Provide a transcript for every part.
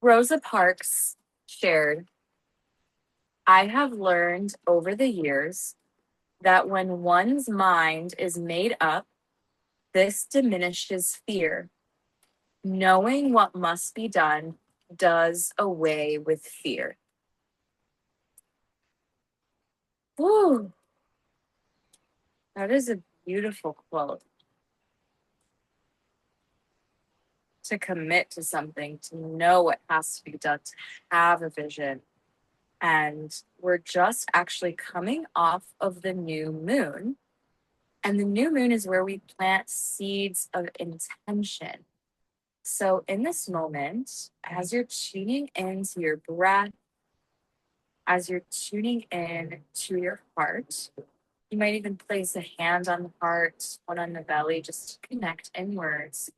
Rosa Parks shared, I have learned over the years that when one's mind is made up, this diminishes fear. Knowing what must be done does away with fear. Woo! That is a beautiful quote. To commit to something, to know what has to be done, to have a vision. And we're just actually coming off of the new moon. And the new moon is where we plant seeds of intention. So in this moment, as you're tuning into your breath, as you're tuning in to your heart, you might even place a hand on the heart, one on the belly, just to connect inwards.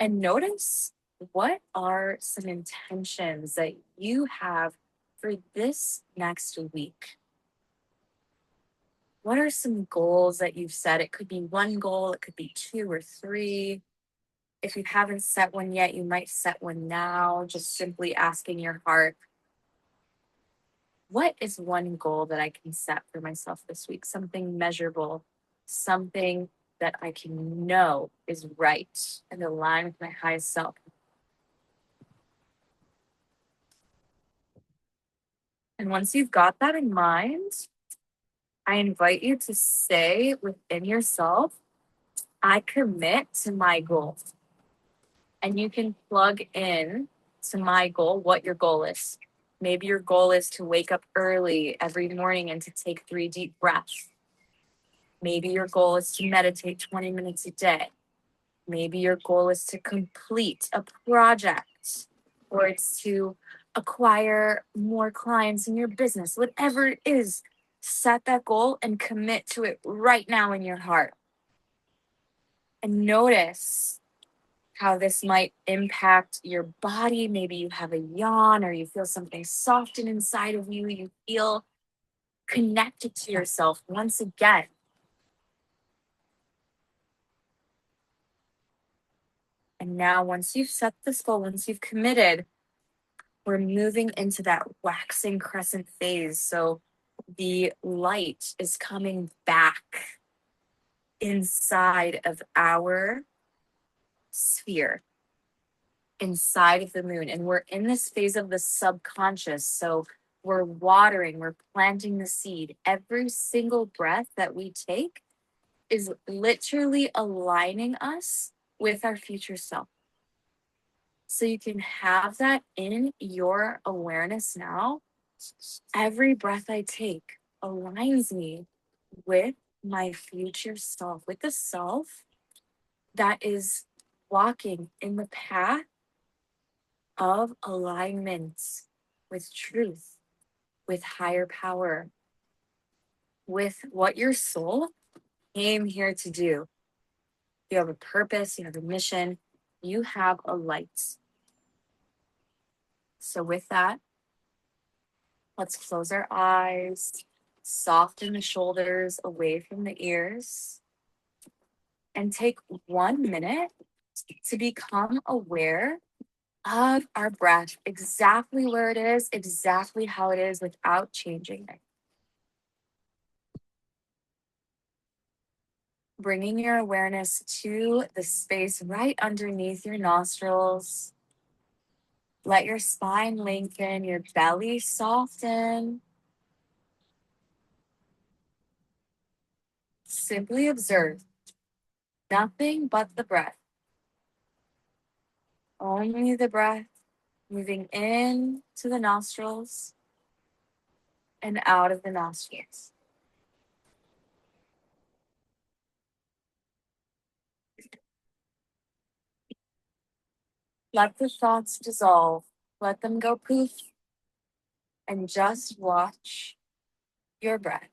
And notice, what are some intentions that you have for this next week? What are some goals that you've set? It could be one goal, it could be 2 or 3. If you haven't set one yet, you might set one now, just simply asking your heart, what is one goal that I can set for myself this week? Something measurable, something that I can know is right and aligned with my highest self. And once you've got that in mind, I invite you to say within yourself, I commit to my goal. And you can plug in to my goal what your goal is. Maybe your goal is to wake up early every morning and to take 3 deep breaths. Maybe your goal is to meditate 20 minutes a day. Maybe your goal is to complete a project, or it's to acquire more clients in your business. Whatever it is, set that goal and commit to it right now in your heart. And notice how this might impact your body. Maybe you have a yawn, or you feel something soften inside of you. You feel connected to yourself once again. And now, once you've set this goal, once you've committed, we're moving into that waxing crescent phase. So the light is coming back inside of our sphere, inside of the moon. And we're in this phase of the subconscious. So we're watering, we're planting the seed. Every single breath that we take is literally aligning us with our future self. So you can have that in your awareness now. Every breath I take aligns me with my future self, with the self that is walking in the path of alignment with truth, with higher power, with what your soul came here to do. You have a purpose, you have a mission, you have a light. So with that, let's close our eyes, soften the shoulders away from the ears, and take 1 minute to become aware of our breath, exactly where it is, exactly how it is, without changing it. Bringing your awareness to the space right underneath your nostrils. Let your spine lengthen, your belly soften. Simply observe, nothing but the breath. Only the breath moving in to the nostrils and out of the nostrils. Let the thoughts dissolve. Let them go poof. And just watch your breath.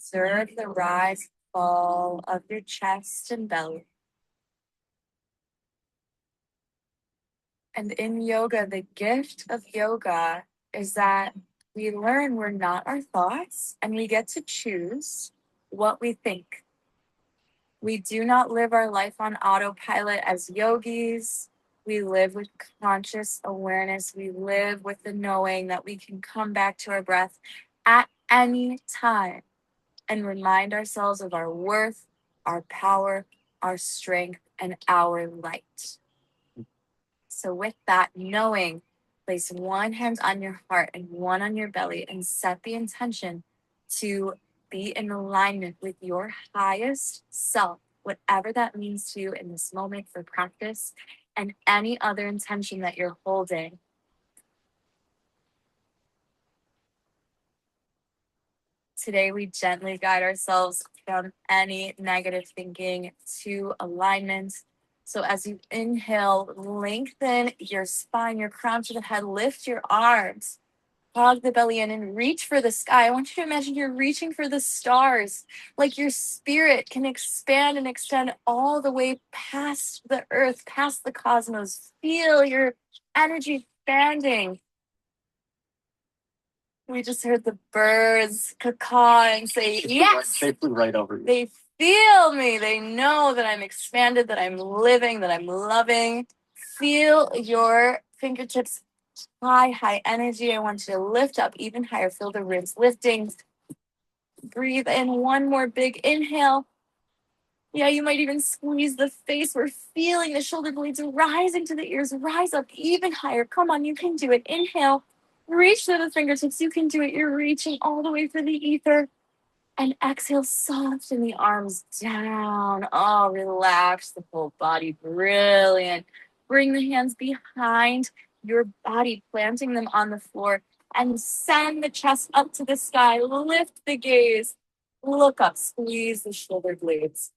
Observe the rise and fall of your chest and belly. And in yoga, the gift of yoga is that we learn we're not our thoughts and we get to choose what we think. We do not live our life on autopilot as yogis. We live with conscious awareness. We live with the knowing that we can come back to our breath at any time and remind ourselves of our worth, our power, our strength, and our light. So, with that knowing, place one hand on your heart and one on your belly and set the intention to be in alignment with your highest self, whatever that means to you in this moment for practice, and any other intention that you're holding. Today, we gently guide ourselves from any negative thinking to alignment. So as you inhale, lengthen your spine, your crown to the head, lift your arms, hug the belly in and reach for the sky. I want you to imagine you're reaching for the stars, like your spirit can expand and extend all the way past the earth, past the cosmos. Feel your energy expanding. We just heard the birds caw and say, yes. They flew right over you. They feel me. They know that I'm expanded, that I'm living, that I'm loving. Feel your fingertips high energy. I want you to lift up even higher. Feel the ribs lifting. Breathe in one more big inhale. Yeah, you might even squeeze the face. We're feeling the shoulder blades rising to the ears. Rise up even higher. Come on, you can do it. Inhale. Reach through the fingertips. You can do it. You're reaching all the way for the ether. And exhale, soften the arms down. Oh, relax the whole body. Brilliant. Bring the hands behind your body, planting them on the floor. And send the chest up to the sky. Lift the gaze. Look up. Squeeze the shoulder blades.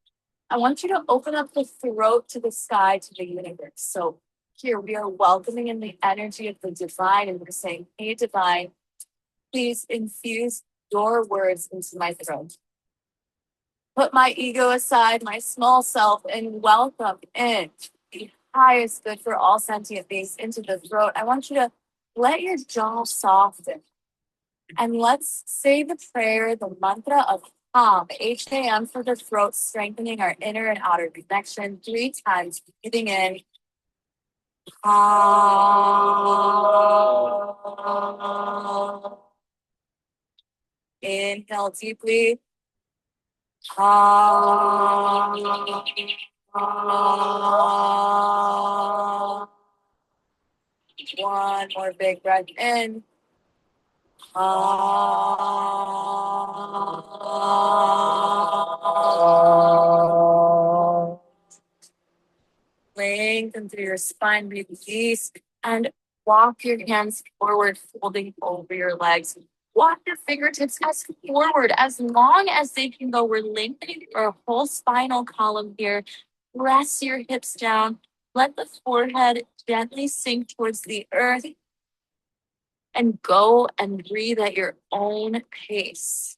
I want you to open up the throat to the sky, to the universe. So here we are welcoming in the energy of the divine, and we're saying, hey, divine, please infuse your words into my throat. Put my ego aside, my small self, and welcome in the highest good for all sentient beings into the throat. I want you to let your jaw soften. And let's say the prayer, the mantra of Ham, H-A-M for the throat, strengthening our inner and outer connection 3 times. Breathing in. Ah. Inhale deeply. Ah. Ah. One more big breath in. Ah. Lengthen through your spine, breathe ease, and walk your hands forward, folding over your legs. Walk your fingertips as forward as long as they can go. We're lengthening our whole spinal column here. Press your hips down. Let the forehead gently sink towards the earth. And go and breathe at your own pace.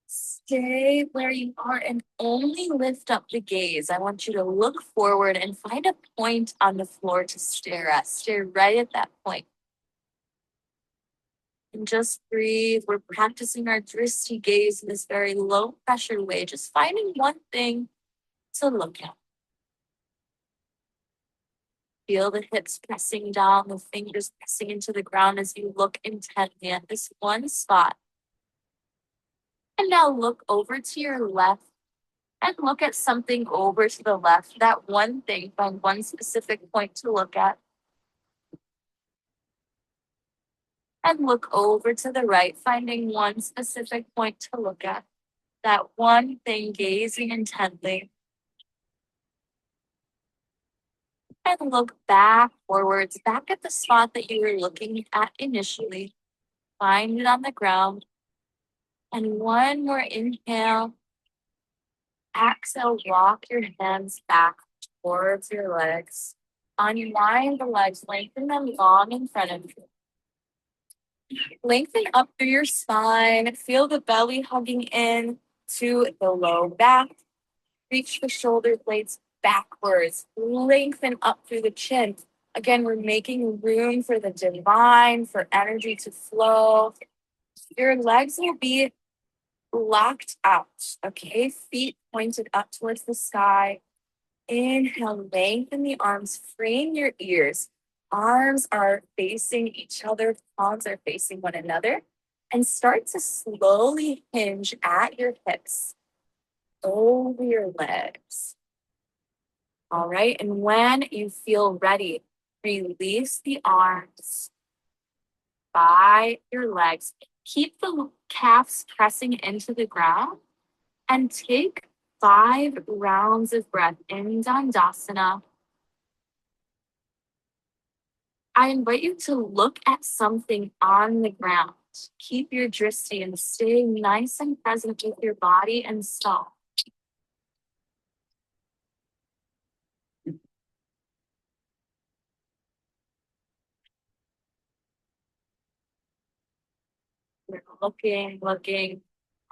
Stay where you are and only lift up the gaze. I want you to look forward and find a point on the floor to stare at. Stare right at that point. And just breathe. We're practicing our drishti gaze in this very low pressure way, just finding one thing to look at. Feel the hips pressing down, the fingers pressing into the ground as you look intently at this one spot. And now look over to your left and look at something over to the left. That one thing, find one specific point to look at. And look over to the right, finding one specific point to look at. That one thing, gazing intently. And look back forwards, back at the spot that you were looking at initially. Find it on the ground. And one more inhale. And exhale, Exhale, walk your hands back towards your legs. Unwind the legs, lengthen them long in front of you. Lengthen up through your spine. Feel the belly hugging in to the low back. Reach the shoulder blades backwards. Lengthen up through the chin. Again, we're making room for the divine, for energy to flow. Your legs will be locked out, okay? Feet pointed up towards the sky. Inhale, lengthen the arms, frame your ears. Arms are facing each other, palms are facing one another. And start to slowly hinge at your hips over your legs. All right, and when you feel ready, release the arms by your legs. Keep the calves pressing into the ground and take 5 rounds of breath in Dandasana. I invite you to look at something on the ground. Keep your drishti and stay nice and present with your body and self. We're looking,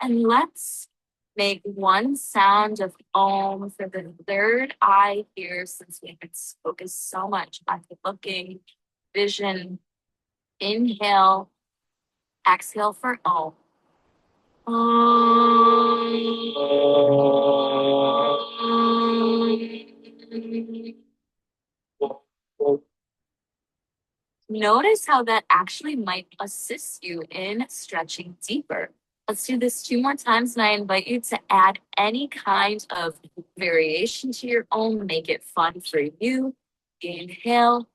and let's make one sound of Om for the third eye here, since we've been focused so much on the looking, vision. Inhale, exhale for Om. Notice how that actually might assist you in stretching deeper. Let's do this 2 more times, and I invite you to add any kind of variation to your own. Make it fun for you. Inhale.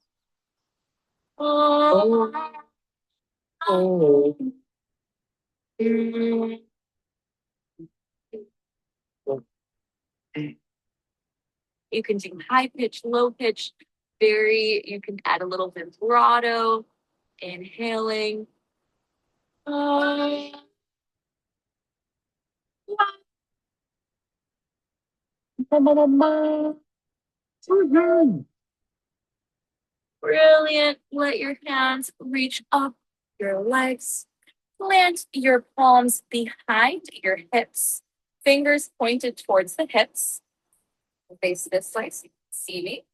You can do high pitch, low pitch, you can add a little vibrato, inhaling. Brilliant. Let your hands reach up your legs. Plant your palms behind your hips. Fingers pointed towards the hips. Face this way so you can see me.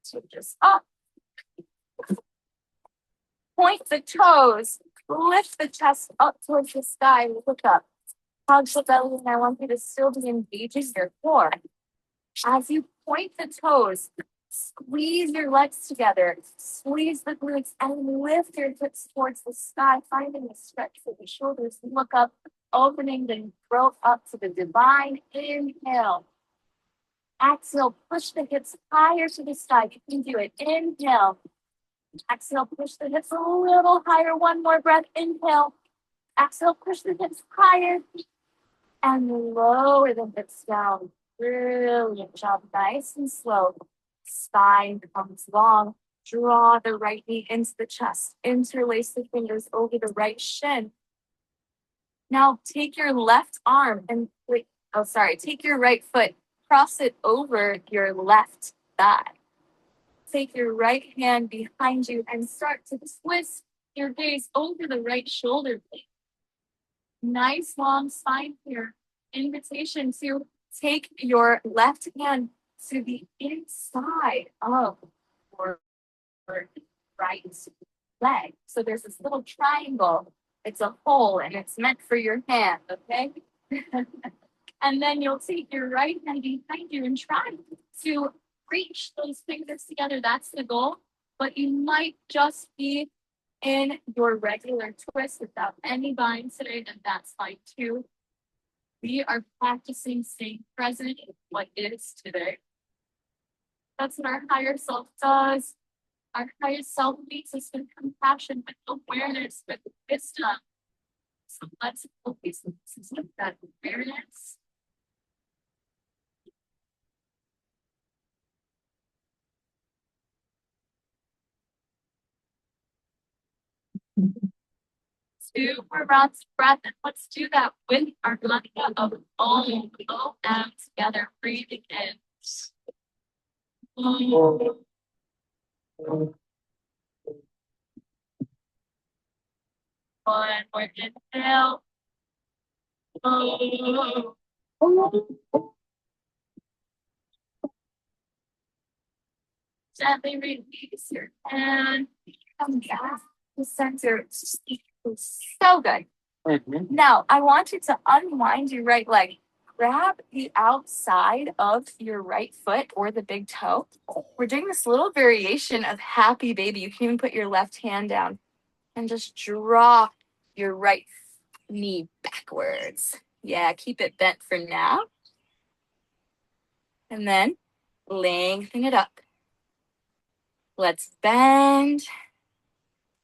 So just up. Point the toes. Lift the chest up towards the sky. Look up. Hug the belly, and I want you to still be engaging your core. As you point the toes, squeeze your legs together, squeeze the glutes, and lift your hips towards the sky, finding a stretch for the shoulders. Look up, opening the throat up to the divine. Inhale. Exhale, push the hips higher to the sky. You can do it. Inhale. Exhale, push the hips a little higher. One more breath. Inhale. Exhale, push the hips higher. And lower the hips down. Brilliant job. Nice and slow. Spine becomes long. Draw the right knee into the chest. Interlace the fingers over the right shin. Now take your left arm and take your right foot. Cross it over your left thigh. Take your right hand behind you and start to twist your gaze over the right shoulder blade. Nice long spine here. Invitation to take your left hand to the inside of your right leg. So there's this little triangle. It's a hole and it's meant for your hand, okay? And then you'll take your right hand behind you and try to reach those fingers together. That's the goal. But you might just be in your regular twist without any bind today, and that's fine too. We are practicing staying present in what is today. That's what our higher self does. Our higher self meets us with compassion, with awareness, with wisdom. So let's focus on that awareness. 2 more rounds of breath, and let's do that with our mantra of Om, OM together, breathing in. One more inhale. Gently release your hand. Come back to center. So good. Now, I want you to unwind your right leg. Grab the outside of your right foot or the big toe. We're doing this little variation of happy baby. You can even put your left hand down and just draw your right knee backwards. Yeah, keep it bent for now. And then lengthen it up. Let's bend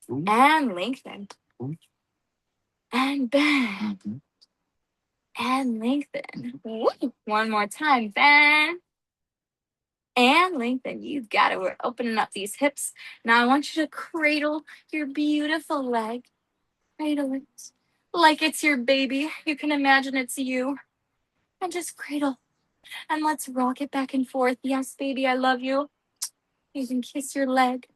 and lengthen and bend and lengthen. Woo. One more time. Bend and lengthen. You got it. We're opening up these hips. Now I want you to cradle your beautiful leg. Cradle it like it's your baby. You can imagine it's you. And just cradle. And let's rock it back and forth. Yes, baby, I love you. You can kiss your leg.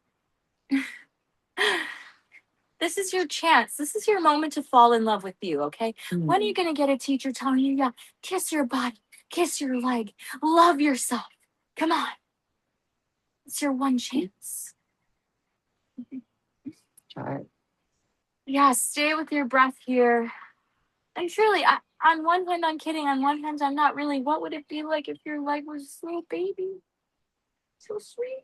This is your chance. This is your moment to fall in love with you, okay? When are you going to get a teacher telling you, yeah, kiss your body, kiss your leg, love yourself? Come on. It's your one chance. Try it. Yeah, stay with your breath here. And truly, on one hand, I'm kidding. On one hand, I'm not really. What would it be like if your leg was a little baby? So sweet.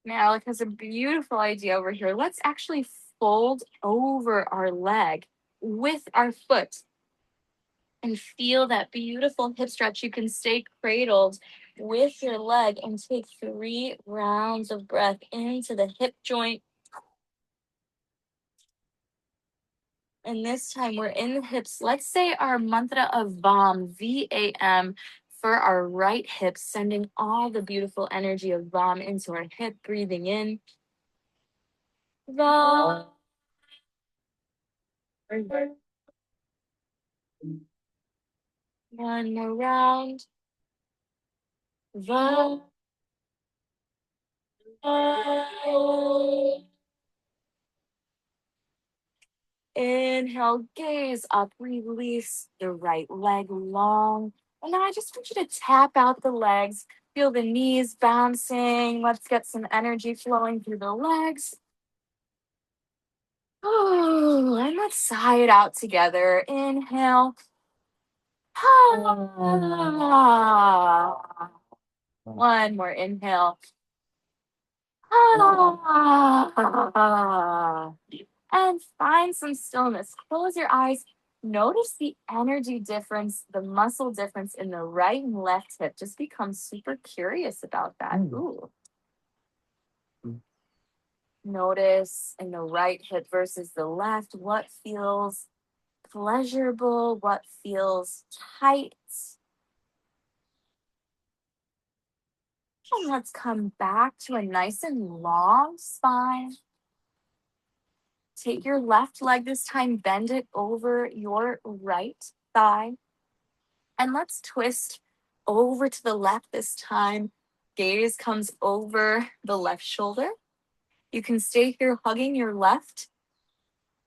Now, Alec has a beautiful idea over here. Let's actually fold over our leg with our foot and feel that beautiful hip stretch. You can stay cradled with your leg and take 3 rounds of breath into the hip joint. And this time we're in the hips. Let's say our mantra of VAM, V-A-M, for our right hip, sending all the beautiful energy of VAM into our hip, breathing in. VAM. One more round. VAM. Inhale, gaze up, release the right leg long. And now I just want you to tap out the legs. Feel the knees bouncing. Let's get some energy flowing through the legs. Oh, and let's sigh it out together. Inhale. Ah. One more inhale. Ah. And find some stillness. Close your eyes. Notice the energy difference, the muscle difference in the right and left hip. Just become super curious about that. Ooh. Notice in the right hip versus the left, what feels pleasurable, what feels tight. And let's come back to a nice and long spine. Take your left leg this time, bend it over your right thigh. And let's twist over to the left this time. Gaze comes over the left shoulder. You can stay here hugging your left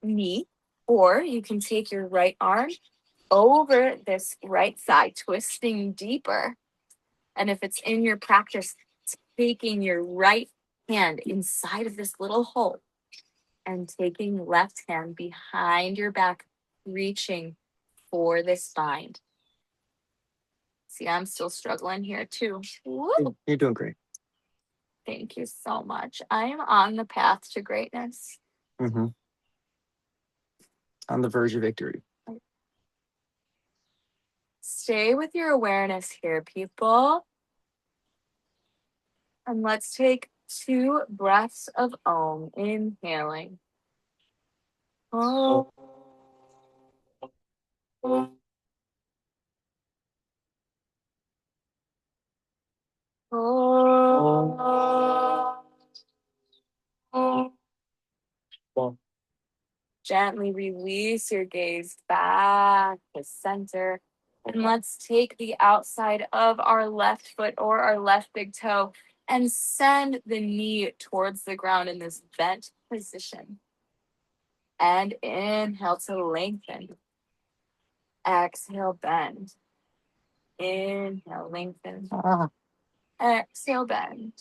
knee, or you can take your right arm over this right side, twisting deeper. And if it's in your practice, taking your right hand inside of this little hole and taking left hand behind your back, reaching for this bind. See, I'm still struggling here too. Woo. You're doing great. Thank you so much. I am on the path to greatness. Mm-hmm. On the verge of victory. Stay with your awareness here, people. And let's take 2 breaths of Om. Inhaling. Oh. Oh. Gently release your gaze back to center. And let's take the outside of our left foot or our left big toe and send the knee towards the ground in this bent position. And inhale to lengthen. Exhale, bend. Inhale, lengthen. Exhale, bend.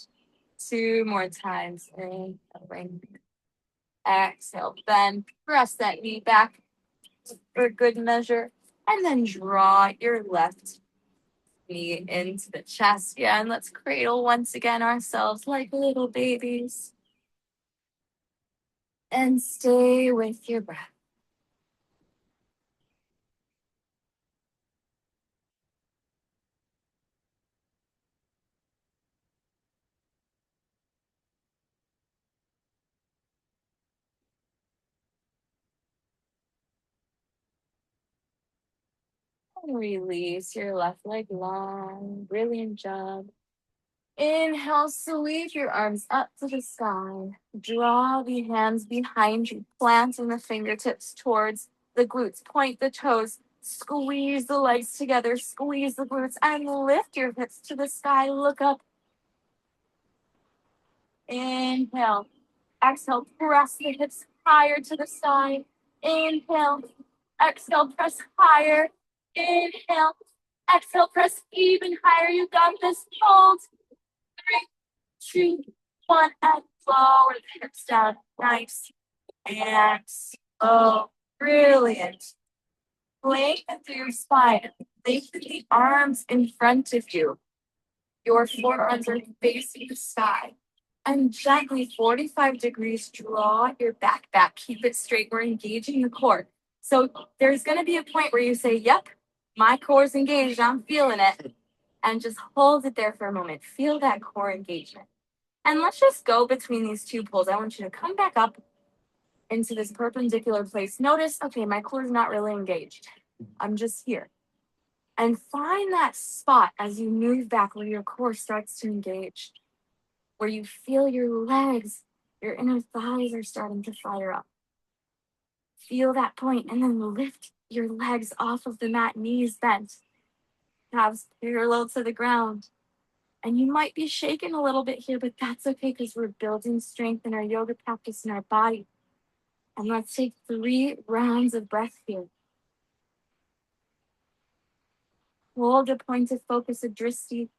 2 more times. Inhale, lengthen. Exhale, bend. Press that knee back for good measure. And then draw your left knee into the chest. Yeah, and let's cradle once again ourselves like little babies. And stay with your breath. And release your left leg long. Brilliant job. Inhale, sweep your arms up to the sky. Draw the hands behind you, planting the fingertips towards the glutes. Point the toes. Squeeze the legs together. Squeeze the glutes and lift your hips to the sky. Look up. Inhale. Exhale, press the hips higher to the side. Inhale. Exhale, press higher. Inhale. Exhale, press even higher. You got this. Hold. 3, 2, 1, and lower the hips down. Nice. And slow. Brilliant. Lengthen through your spine. Lengthen the arms in front of you. Your forearms are facing the sky. And gently, 45 degrees, draw your back. Keep it straight. We're engaging the core. So there's going to be a point where you say, yep, my core's engaged. I'm feeling it. And just hold it there for a moment. Feel that core engagement. And let's just go between these two poles. I want you to come back up into this perpendicular place. Notice, okay, my core is not really engaged. I'm just here. And find that spot as you move back where your core starts to engage, where you feel your legs, your inner thighs are starting to fire up. Feel that point and then lift your legs off of the mat, knees bent, calves parallel to the ground. And you might be shaking a little bit here, but that's okay because we're building strength in our yoga practice in our body. And let's take 3 rounds of breath here. Hold a point of focus of drishti.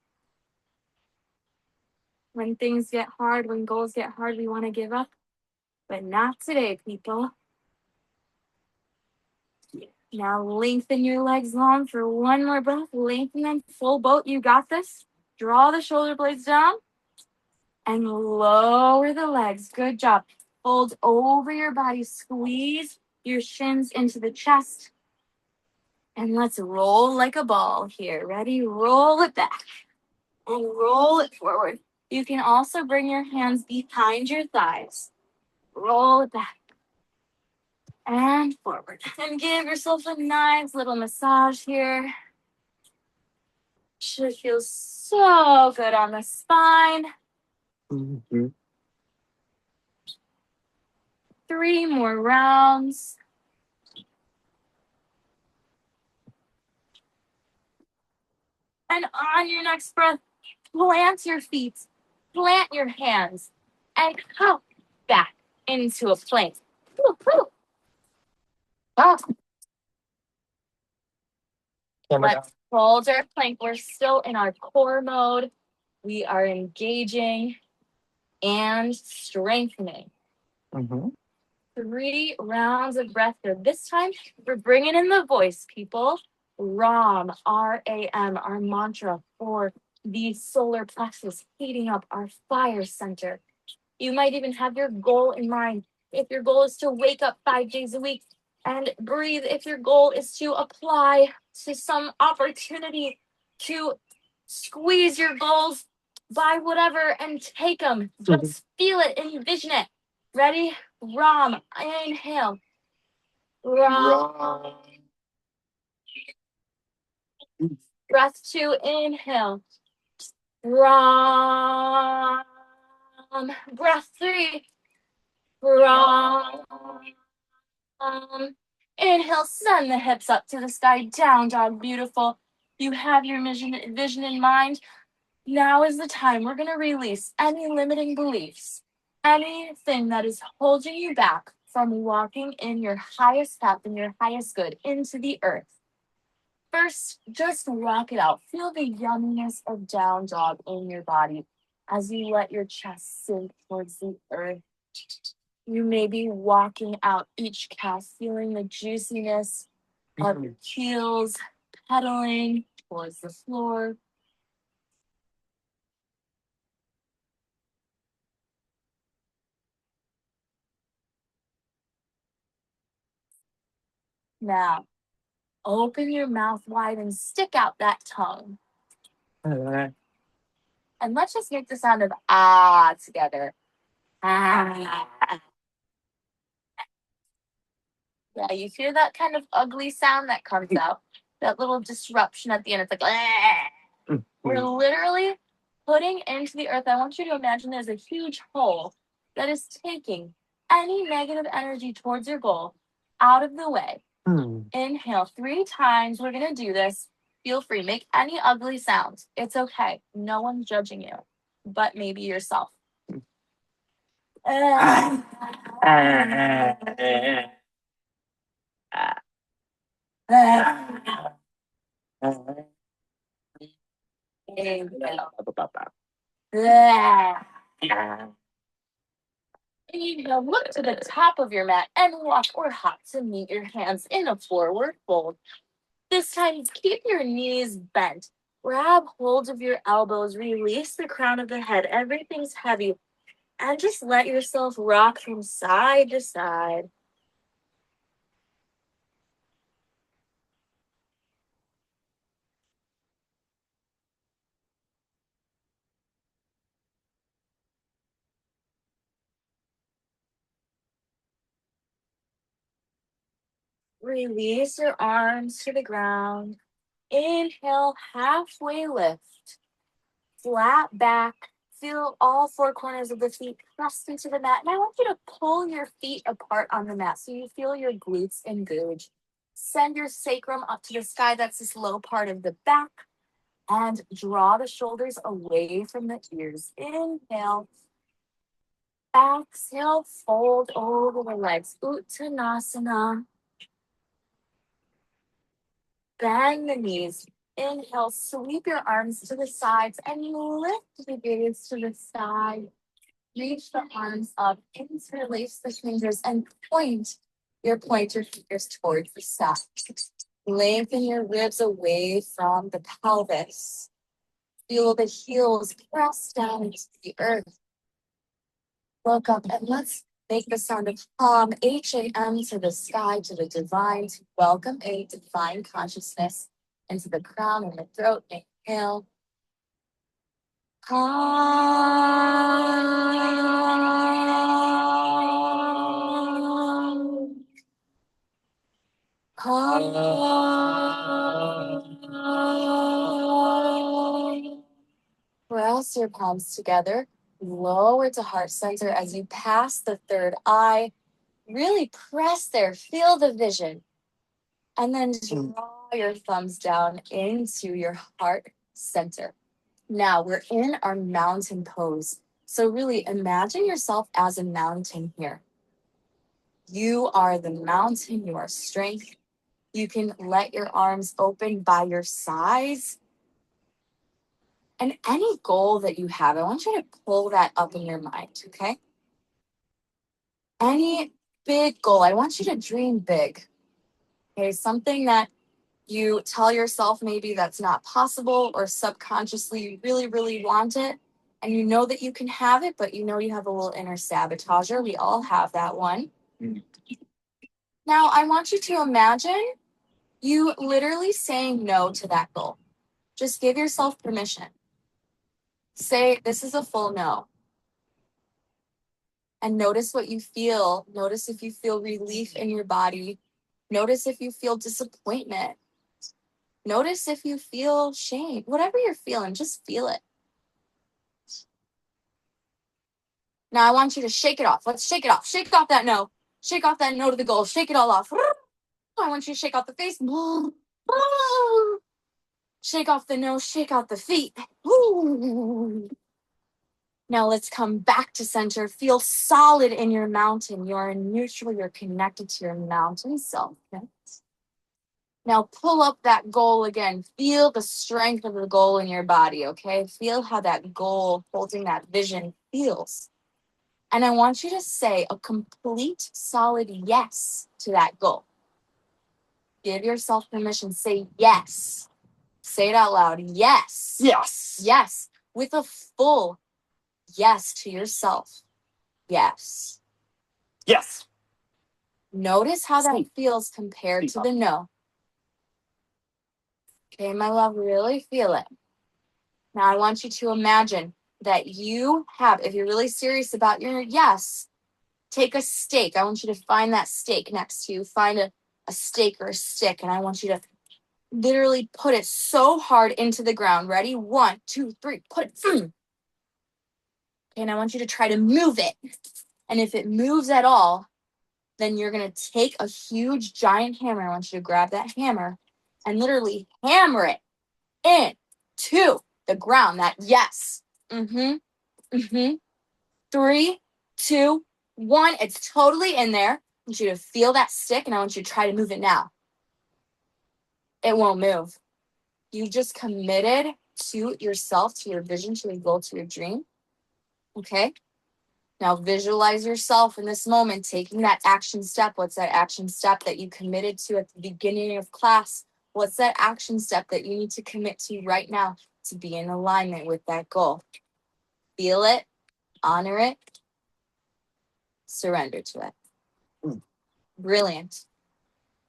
When things get hard, when goals get hard, we want to give up. But not today, people. Now lengthen your legs long for 1 more breath. Lengthen them, full boat. You got this. Draw the shoulder blades down and lower the legs. Good job. Hold over your body. Squeeze your shins into the chest. And let's roll like a ball here. Ready? Roll it back and roll it forward. You can also bring your hands behind your thighs. Roll it back and forward. And give yourself a nice little massage here. Should feel so good on the spine. 3 more rounds. And on your next breath, plant your feet, plant your hands, and come back into a plank. Oh. Let's hold our plank. We're still in our core mode. We are engaging and strengthening. 3 rounds of breath here. This time, we're bringing in the voice, people. RAM, R-A-M, our mantra for the solar plexus, heating up our fire center. You might even have your goal in mind. If your goal is to wake up 5 days a week and breathe, if your goal is to apply to some opportunity to squeeze your goals by whatever and take them, just feel it, envision it. Ready? Ram. Inhale. Ram. Breath 2. Inhale. Ram. Breath 3. Ram. Inhale, send the hips up to the sky, down dog, beautiful. You have your vision in mind. Now is the time. We're going to release any limiting beliefs, anything that is holding you back from walking in your highest path and your highest good into the earth. First, just rock it out. Feel the yumminess of down dog in your body as you let your chest sink towards the earth. You may be walking out each calf, feeling the juiciness of your heels pedaling towards the floor. Now, open your mouth wide and stick out that tongue. And let's just make the sound of ah together. Ah. Yeah, you hear that kind of ugly sound that comes out, that little disruption at the end. It's like, ah. We're literally putting into the earth. I want you to imagine there's a huge hole that is taking any negative energy towards your goal out of the way. Inhale 3 times. We're going to do this. Feel free. Make any ugly sounds. It's okay. No one's judging you, but maybe yourself. Inhale, look to the top of your mat and walk or hop to meet your hands in a forward fold. This time, keep your knees bent. Grab hold of your elbows, release the crown of the head. Everything's heavy. And just let yourself rock from side to side. Release your arms to the ground. Inhale, halfway lift. Flat back. Feel all 4 corners of the feet pressed into the mat. And I want you to pull your feet apart on the mat so you feel your glutes engage. Send your sacrum up to the sky. That's this low part of the back. And draw the shoulders away from the ears. Inhale. Exhale, fold over the legs. Uttanasana. Bend the knees. Inhale, sweep your arms to the sides and lift the gaze to the side. Reach the arms up, interlace the fingers, and point your pointer fingers towards the sky. Lengthen your ribs away from the pelvis. Feel the heels press down into the earth. Look up and let's make the sound of Hum, H-A-M to the sky, to the divine, to welcome a divine consciousness into the crown and the throat. Inhale. Hum. Hum. Press your palms together. Lower to heart center as you pass the third eye. Really press there. Feel the vision. And then draw your thumbs down into your heart center. Now we're in our mountain pose. So really imagine yourself as a mountain here. You are the mountain. You are strength. You can let your arms open by your sides. And any goal that you have, I want you to pull that up in your mind, okay? Any big goal, I want you to dream big. Okay, something that you tell yourself maybe that's not possible, or subconsciously you really, really want it. And you know that you can have it, but you know you have a little inner sabotager. We all have that one. Now, I want you to imagine you literally saying no to that goal. Just give yourself permission. Say, this is a full no. And notice what you feel. Notice if you feel relief in your body. Notice if you feel disappointment. Notice if you feel shame. Whatever you're feeling, just feel it. Now I want you to shake it off. Let's shake it off. Shake off that no. Shake off that no to the goal. Shake it all off. I want you to shake off the face. Shake off the nose. Shake out the feet. Now let's come back to center. Feel solid in your mountain. You're in neutral. You're connected to your mountain self. Okay? Now pull up that goal again. Feel the strength of the goal in your body, okay? Feel how that goal, holding that vision, feels. And I want you to say a complete, solid yes to that goal. Give yourself permission. Say yes. Say it out loud. Yes. Yes. Yes. With a full yes to yourself. Yes. Yes. Notice how that feels compared to the no. Okay, my love, really feel it. Now I want you to imagine that you have, if you're really serious about your yes, take a stake. I want you to find that stake next to you. Find a stake or a stick, and I want you to literally put it so hard into the ground. Ready? 1, 2, 3. Put it. Okay, and I want you to try to move it. And if it moves at all, then you're going to take a huge, giant hammer. I want you to grab that hammer and literally hammer it into the ground. That yes. 3, 2, 1. It's totally in there. I want you to feel that stick, and I want you to try to move it now. It won't move. You just committed to yourself, to your vision, to your goal, to your dream. Okay? Now visualize yourself in this moment taking that action step. What's that action step that you committed to at the beginning of class? What's that action step that you need to commit to right now to be in alignment with that goal? Feel it, honor it, surrender to it. Brilliant.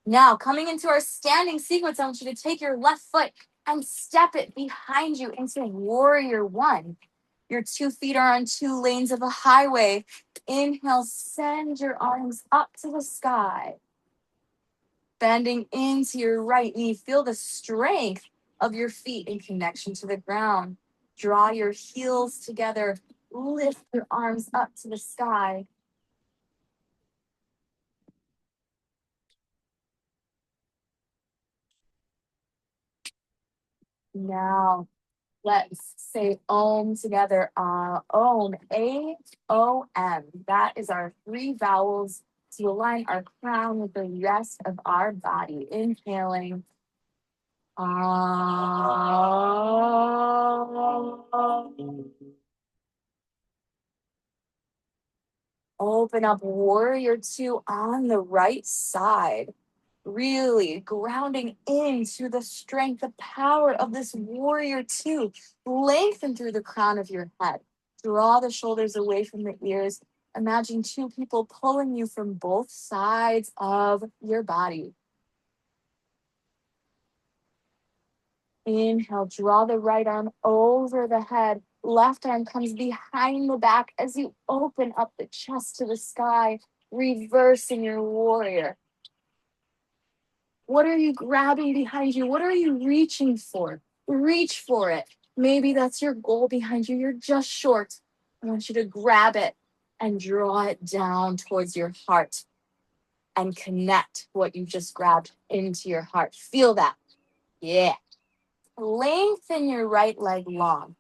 Now, coming into our standing sequence, I want you to take your left foot and step it behind you into Warrior One. Your 2 feet are on 2 lanes of a highway. Inhale, send your arms up to the sky. Bending into your right knee. Feel the strength of your feet in connection to the ground. Draw your heels together. Lift your arms up to the sky. Now, let's say Om together. Om, A-O-M. That is our 3 vowels to align our crown with the rest of our body. Inhaling. Open up Warrior 2 on the right side. Really grounding into the strength, the power of this Warrior 2. Lengthen through the crown of your head. Draw the shoulders away from the ears. Imagine 2 people pulling you from both sides of your body. Inhale, draw the right arm over the head. Left arm comes behind the back as you open up the chest to the sky, reversing your warrior. What are you grabbing behind you? What are you reaching for? Reach for it. Maybe that's your goal behind you. You're just short. I want you to grab it and draw it down towards your heart and connect what you just grabbed into your heart. Feel that. Yeah. Lengthen your right leg long.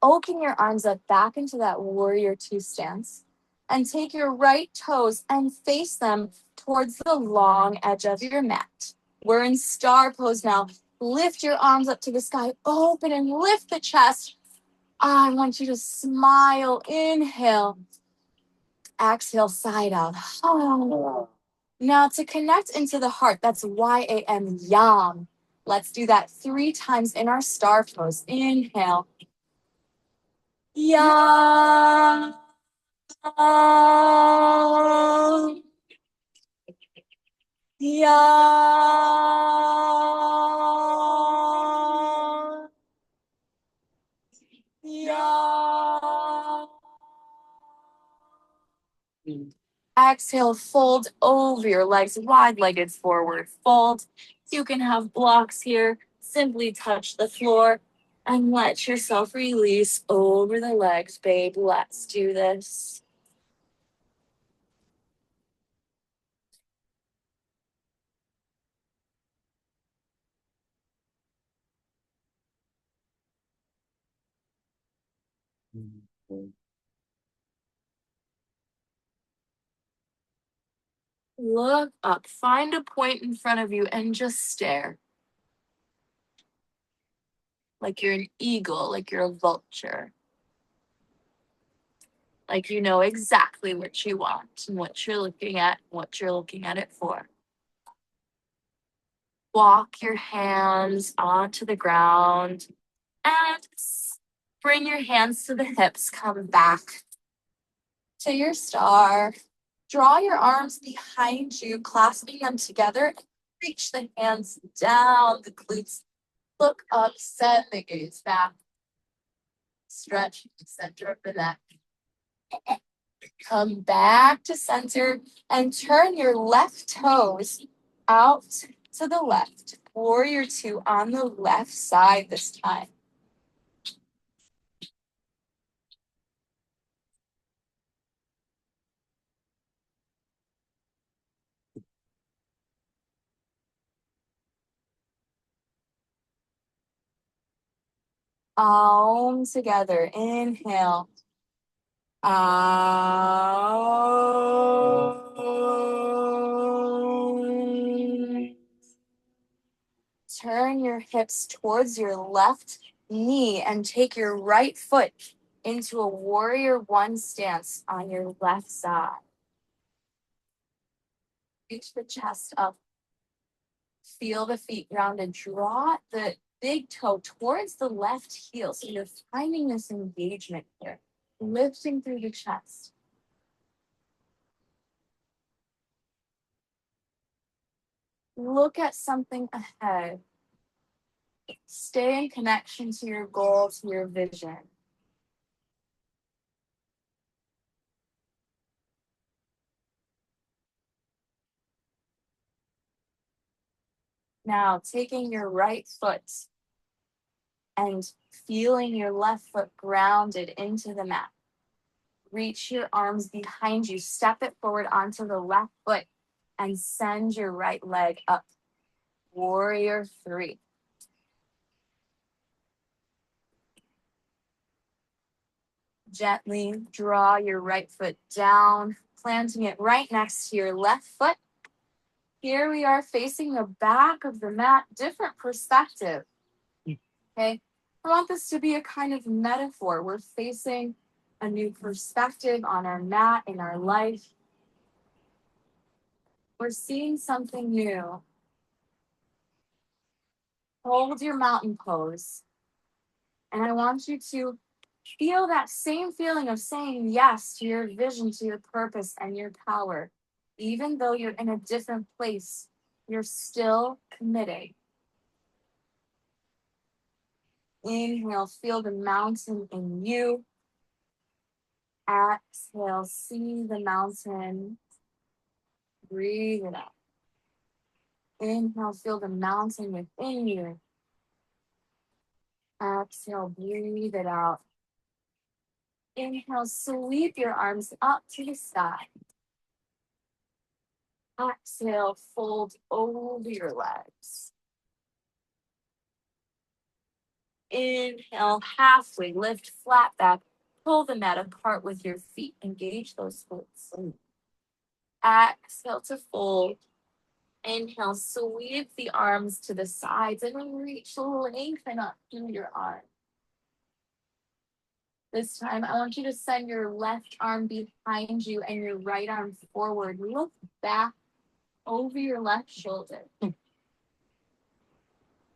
Open your arms up back into that Warrior 2 stance. And take your right toes and face them towards the long edge of your mat. We're in star pose now. Lift your arms up to the sky. Open and lift the chest. I want you to smile. Inhale. Exhale, side out. Oh. Now to connect into the heart, that's Y-A-M, yam. Let's do that 3 times in our star pose. Inhale. Yam. Yam. Yam. Exhale, fold over your legs, wide-legged forward fold. You can have blocks here. Simply touch the floor and let yourself release over the legs, babe. Let's do this. Look up, find a point in front of you and just stare. Like you're an eagle, like you're a vulture. Like you know exactly what you want and what you're looking at, what you're looking at it for. Walk your hands onto the ground and bring your hands to the hips. Come back to your star. Draw your arms behind you, clasping them together. Reach the hands down the glutes. Look up, send the gaze back. Stretch the center of the neck. Come back to center and turn your left toes out to the left. Warrior two on the left side this time. All together. Inhale. Turn your hips towards your left knee and take your right foot into a warrior one stance on your left side. Reach the chest up. Feel the feet grounded. Draw the big toe towards the left heel. So you're finding this engagement here, lifting through the chest. Look at something ahead. Stay in connection to your goal, to your vision. Now, taking your right foot and feeling your left foot grounded into the mat. Reach your arms behind you, step it forward onto the left foot, and send your right leg up. Warrior three. Gently draw your right foot down, planting it right next to your left foot. Here we are facing the back of the mat, different perspective. Okay, I want this to be a kind of metaphor. We're facing a new perspective on our mat in our life. We're seeing something new. Hold your mountain pose. And I want you to feel that same feeling of saying yes to your vision, to your purpose, and your power. Even though you're in a different place, you're still committed. Inhale, feel the mountain in you. Exhale, see the mountain. Breathe it out. Inhale, feel the mountain within you. Exhale, breathe it out. Inhale, sweep your arms up to the sky. Exhale, fold over your legs. Inhale, halfway lift, flat back. Pull the mat apart with your feet. Engage those glutes. Exhale to fold. Inhale, sweep the arms to the sides and reach, lengthen up through your arm. This time, I want you to send your left arm behind you and your right arm forward. Look back over your left shoulder.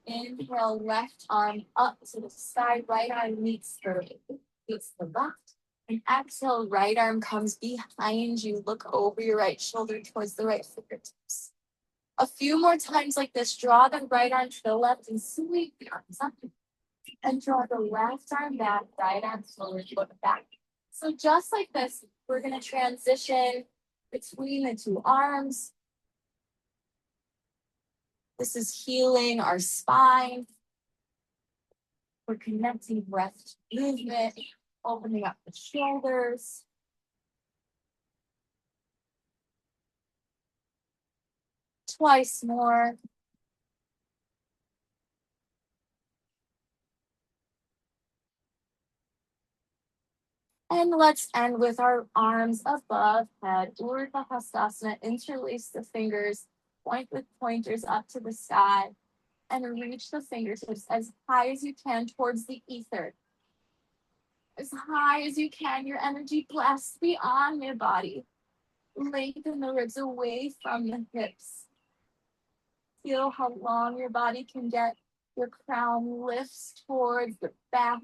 Inhale, left arm up to the side, right arm meets the left. And exhale, right arm comes behind you. Look over your right shoulder towards the right fingertips. A few more times like this, draw the right arm to the left and sweep the arms up. And draw the left arm back, right arm slowly look back. So just like this, we're going to transition between the two arms. This is healing our spine. We're connecting breath to movement, opening up the shoulders. Twice more. And let's end with our arms above head. Urdhva Hastasana. Interlace the fingers. Point with pointers up to the sky. And reach the fingertips as high as you can towards the ether. As high as you can. Your energy blasts beyond your body. Lengthen the ribs away from the hips. Feel how long your body can get. Your crown lifts towards the back.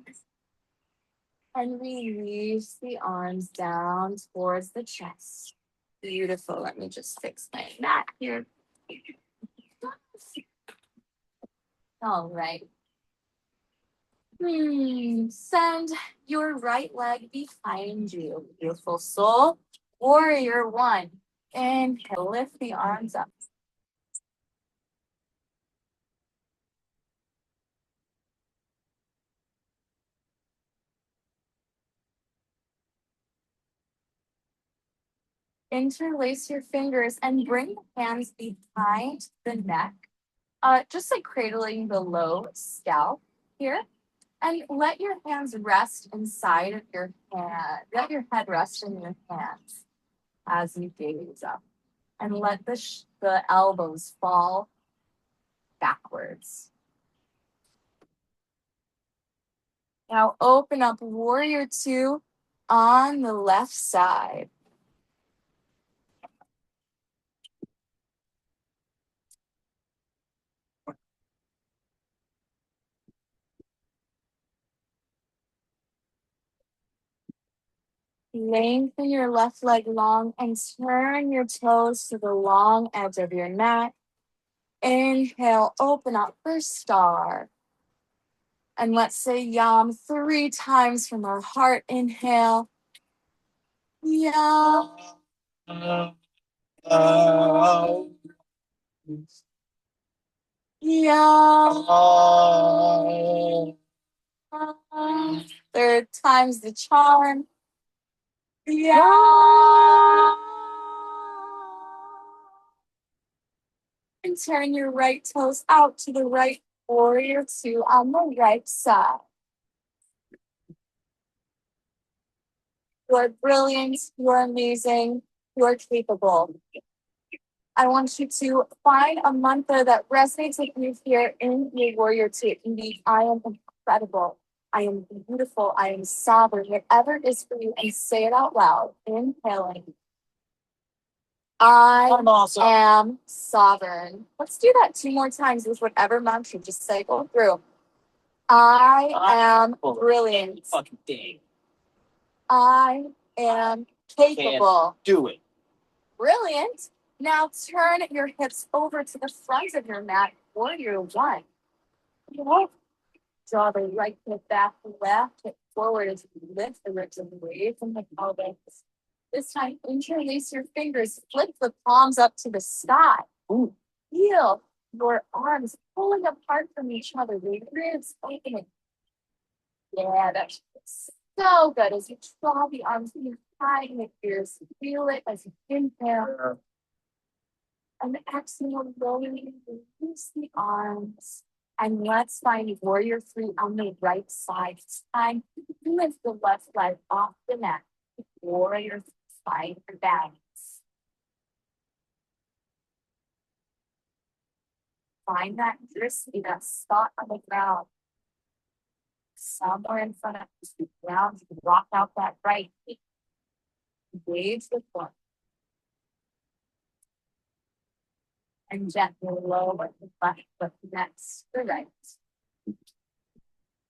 And release the arms down towards the chest. Beautiful. Let me just fix my mat here. All right. Send your right leg behind you. Beautiful soul. Warrior one. Inhale. Lift the arms up. Interlace your fingers and bring the hands behind the neck. Just like cradling the low scalp here. And let your hands rest inside of your hand. Let your head rest in your hands as you gaze up. And let the elbows fall backwards. Now open up warrior two on the left side. Lengthen your left leg long and turn your toes to the long edge of your mat. Inhale, open up for star. And let's say yam 3 times from our heart. Inhale. Yam. Yam. Third time's the charm. Yam. And turn your right toes out to the right. Warrior two on the right side. You are brilliant. You are amazing. You are capable. I want you to find a mantra that resonates with you here in your warrior two. It can be, I am incredible. I am beautiful. I am sovereign. Whatever it is for you, and say it out loud. Inhaling. I am sovereign. Let's do that 2 more times with whatever mantra. Just say, go through. I am brilliant. Fucking thing. I am capable. Do it. Brilliant. Now turn your hips over to the front of your mat. Warrior one. Draw the right hip back, left hip forward as you lift the ribs away from the pelvis. This time, interlace your fingers, flip the palms up to the sky. Ooh. Feel your arms pulling apart from each other, the ribs opening. Yeah, that's so good. As you draw the arms behind the ears, feel it as you inhale. And exhale, slowly release the arms. And let's find warrior three on the right side. It's time to lift the left leg off the mat. Warrior find your balance. Find that crispy, that spot on the ground. Somewhere in front of the ground, you can rock out that right knee. Engage the foot. And gently lower the left foot next to the right.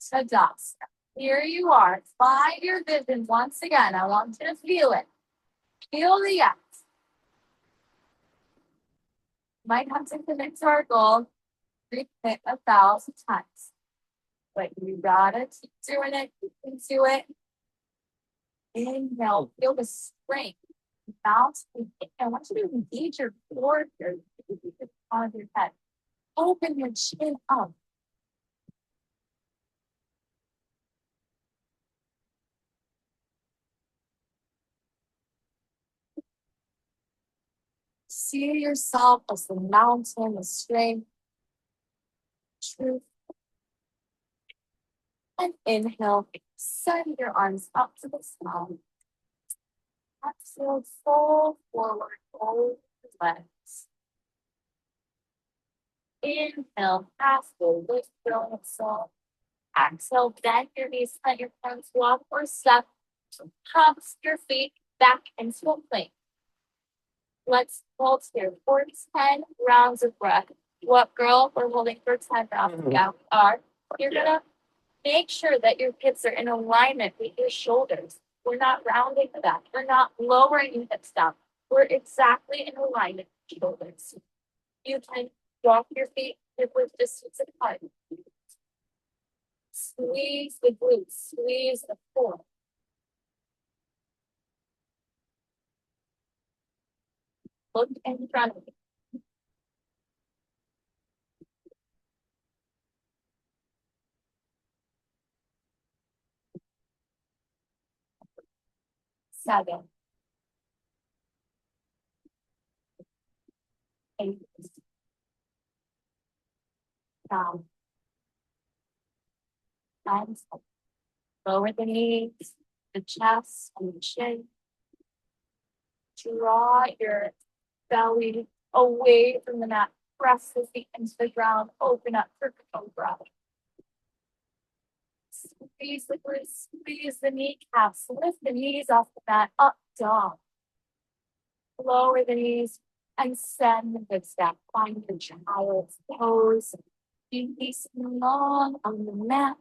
Tadasana. Here you are. Find your vision once again. I want you to feel it. Feel the yes. Might have to commit to our goal. Repeat 1,000 times. But you gotta keep doing it. You can do it. Inhale. Feel the strength. Bounce. I want you to engage your core here. On your head. Open your chin up. See yourself as the mountain, the strength, truth. And inhale, send your arms up to the sky. Exhale, fold forward, fold the legs. Inhale, halfway, lift your soul. Exhale, bend your knees, let your arms walk or step. Humps your feet back into a plank. Let's hold here for 10 rounds of breath. What, girl? We're holding for 10 rounds. Yeah, we are. You're gonna make sure that your hips are in alignment with your shoulders. We're not rounding the back. We're not lowering your hips down. We're exactly in alignment with your shoulders. You can walk your feet hip width distance apart. Squeeze the glutes, squeeze the core. Look in front of you. 7, 8, 9, 10. Lower the knees, the chest, and the chin. Draw your belly away from the mat. Press the feet into the ground. Open up for cobra. Squeeze the glutes, squeeze the kneecaps. Lift the knees off the mat. Up dog. Lower the knees and send the good step. Find your child's pose. Be nice and long on the mat.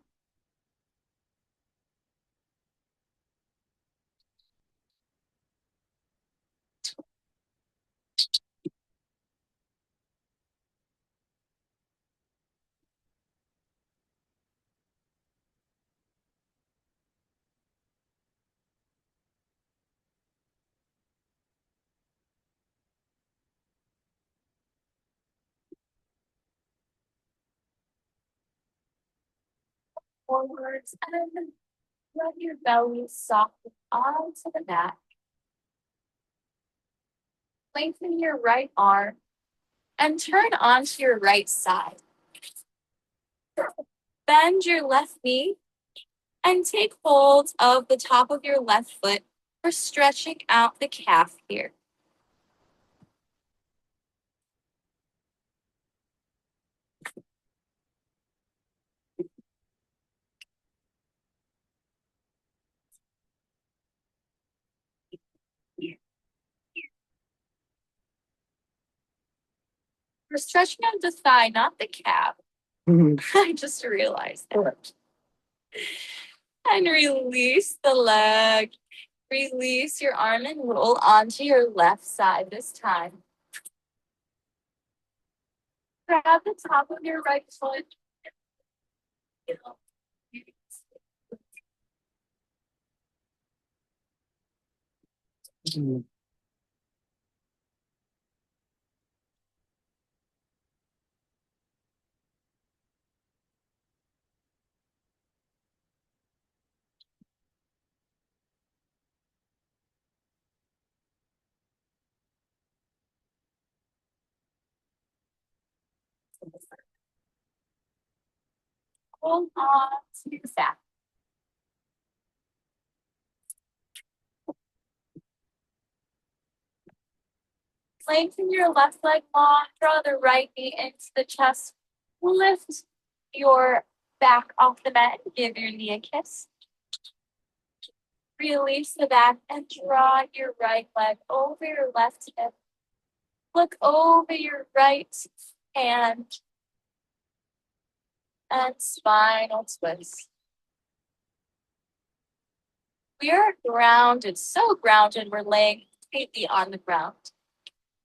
Forwards and let your belly soften onto the mat. Lengthen your right arm and turn onto your right side. Bend your left knee and take hold of the top of your left foot for stretching out the calf here. We're stretching out the thigh, not the calf. I just realized that. And release the leg. Release your arm and roll onto your left side this time. Grab the top of your right foot. Hold on to your back. Lengthen your left leg long. Draw the right knee into the chest. Lift your back off the mat and give your knee a kiss. Release the back and draw your right leg over your left hip. Look over your right hand and spinal twist. We are grounded, so grounded, we're laying completely on the ground.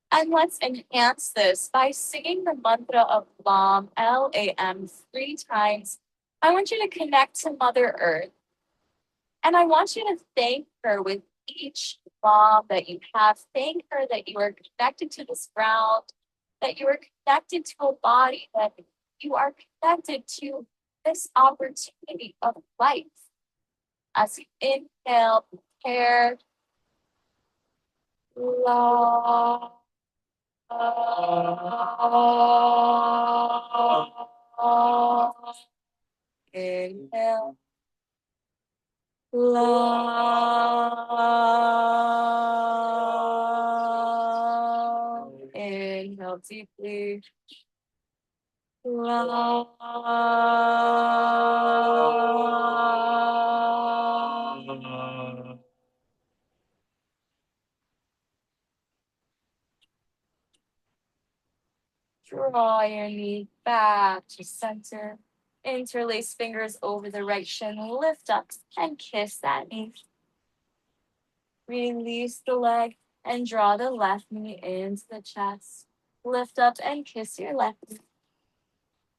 And let's enhance this by singing the mantra of LAM, L-A-M, 3 times. I want you to connect to Mother Earth. And I want you to thank her with each LAM that you have. Thank her that you are connected to this ground, that you are connected to a body, that you are connected to this opportunity of life. As you inhale, prepare. La. Inhale. Long. Inhale deeply. Long. Draw your knee back to center. Interlace fingers over the right shin. Lift up and kiss that knee. Release the leg and draw the left knee into the chest. Lift up and kiss your left knee.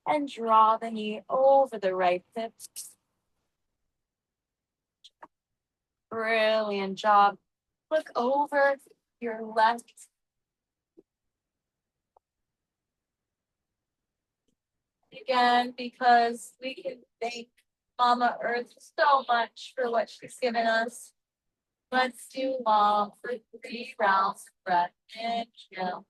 And draw the knee over the right hip. Brilliant job. Look over your left. Again, because we can thank Mama Earth so much for what she's given us. Let's do long for 3 rounds of breath. Inhale.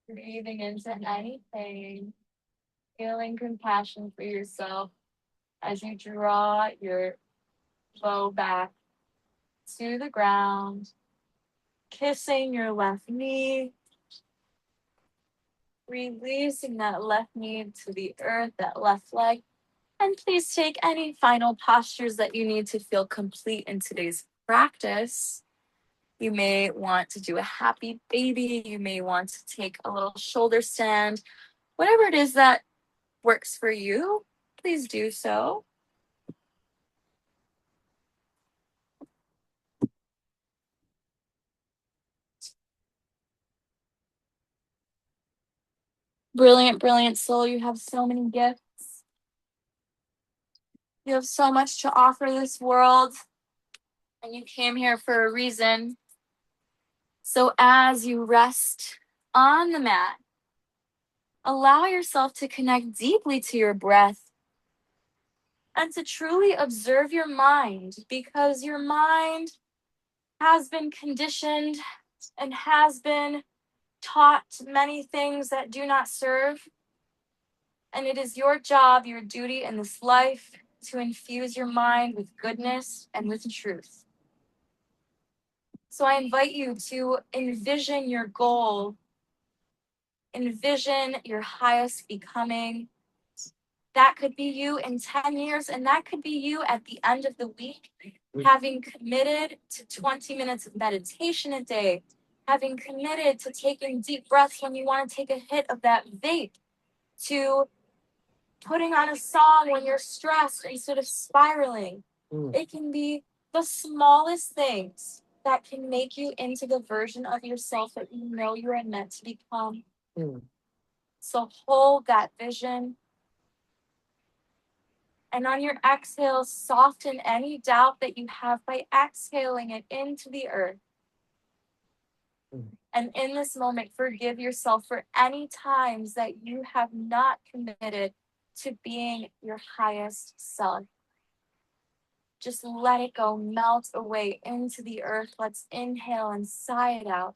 Breathing into any pain, feeling compassion for yourself as you draw your low back to the ground, kissing your left knee, releasing that left knee to the earth, that left leg. And please take any final postures that you need to feel complete in today's practice. You may want to do a happy baby. You may want to take a little shoulder stand. Whatever it is that works for you, please do so. Brilliant, brilliant soul. You have so many gifts. You have so much to offer this world. And you came here for a reason. So as you rest on the mat, allow yourself to connect deeply to your breath and to truly observe your mind, because your mind has been conditioned and has been taught many things that do not serve. And it is your job, your duty in this life to infuse your mind with goodness and with truth. So I invite you to envision your goal, envision your highest becoming. That could be you in 10 years, and that could be you at the end of the week, having committed to 20 minutes of meditation a day, having committed to taking deep breaths when you want to take a hit of that vape, to putting on a song when you're stressed instead of spiraling. It can be the smallest things that can make you into the version of yourself that you know you are meant to become. So hold that vision. And on your exhale, soften any doubt that you have by exhaling it into the earth. And in this moment, forgive yourself for any times that you have not committed to being your highest self. Just let it go, melt away into the earth. Let's inhale and sigh it out.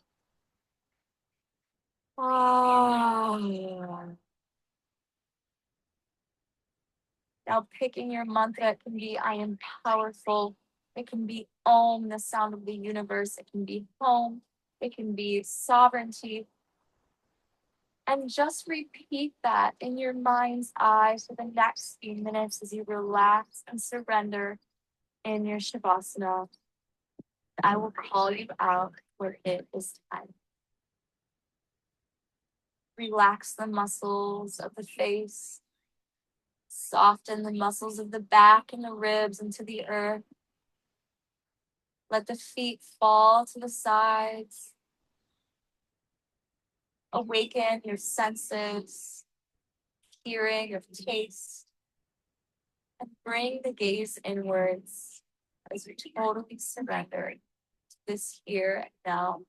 Now picking your mantra, it can be I am powerful. It can be Om, the sound of the universe. It can be home. It can be sovereignty. And just repeat that in your mind's eye for the next few minutes as you relax and surrender in your Savasana. I will call you out where it is time. Relax the muscles of the face. Soften the muscles of the back and the ribs into the earth. Let the feet fall to the sides. Awaken your senses. hearing, of taste, and bring the gaze inwards as we totally surrender to this here and now.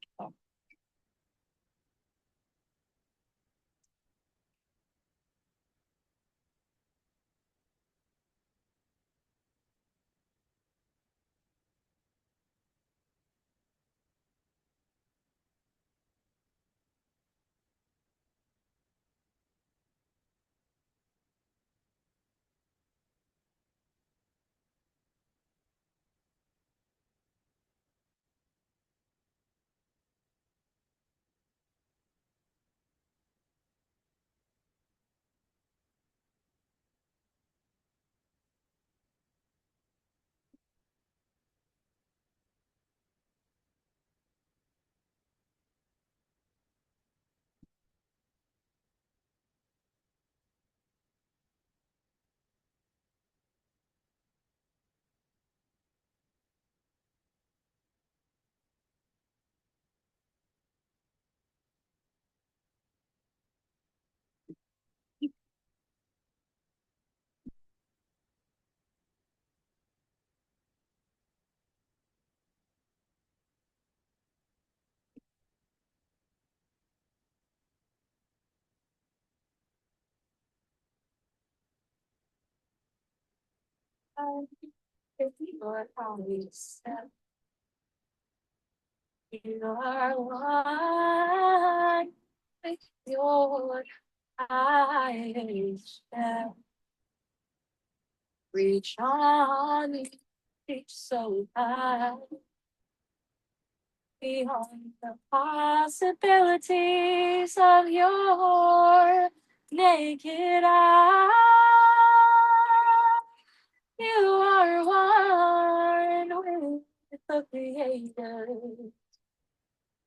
Your always you are one with your eyes shall reach on, reach so high beyond the possibilities of your naked eye. You are one with the Creator.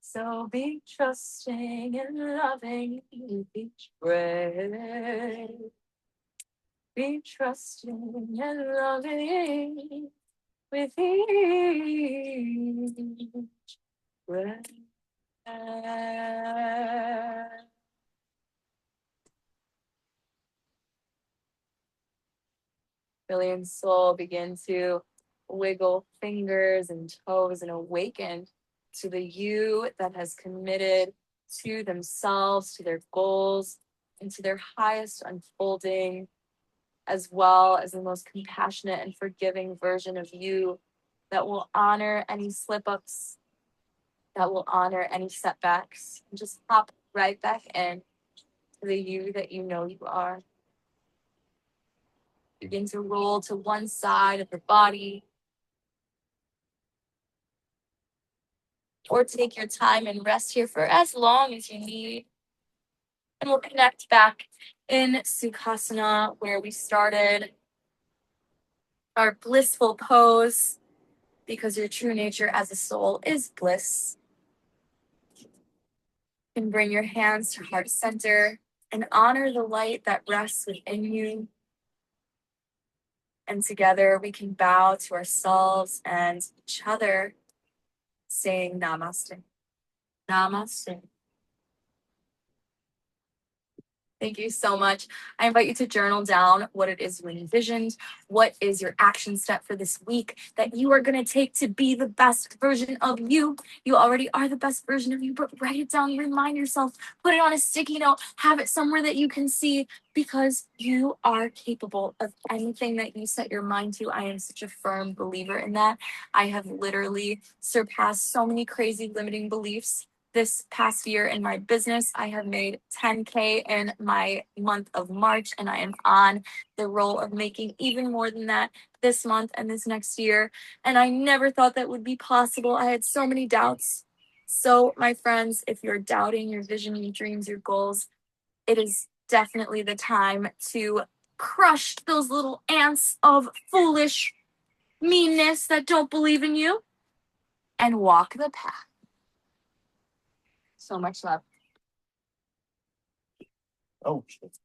So be trusting and loving with each breath. Be trusting and loving with each breath. Brilliant soul, begin to wiggle fingers and toes and awaken to the you that has committed to themselves, to their goals, and to their highest unfolding, as well as the most compassionate and forgiving version of you that will honor any slip-ups, that will honor any setbacks, and just hop right back in to the you that you know you are. Begin to roll to one side of the body, or take your time and rest here for as long as you need. And we'll connect back in Sukhasana where we started, our blissful pose, because your true nature as a soul is bliss. You can bring your hands to heart center and honor the light that rests within you. And together we can bow to ourselves and each other, saying namaste. Namaste. Thank you so much. I invite you to journal down what it is you envisioned. What is your action step for this week that you are going to take to be the best version of you? You already are the best version of you, but write it down, remind yourself, put it on a sticky note, have it somewhere that you can see, because you are capable of anything that you set your mind to. I am such a firm believer in that. I have literally surpassed so many crazy limiting beliefs this past year in my business. I have made 10K in my month of March, and I am on the roll of making even more than that this month and this next year. And I never thought that would be possible. I had so many doubts. So, my friends, if you're doubting your vision, your dreams, your goals, it is definitely the time to crush those little ants of foolish meanness that don't believe in you and walk the path. So much love. Oh, shit.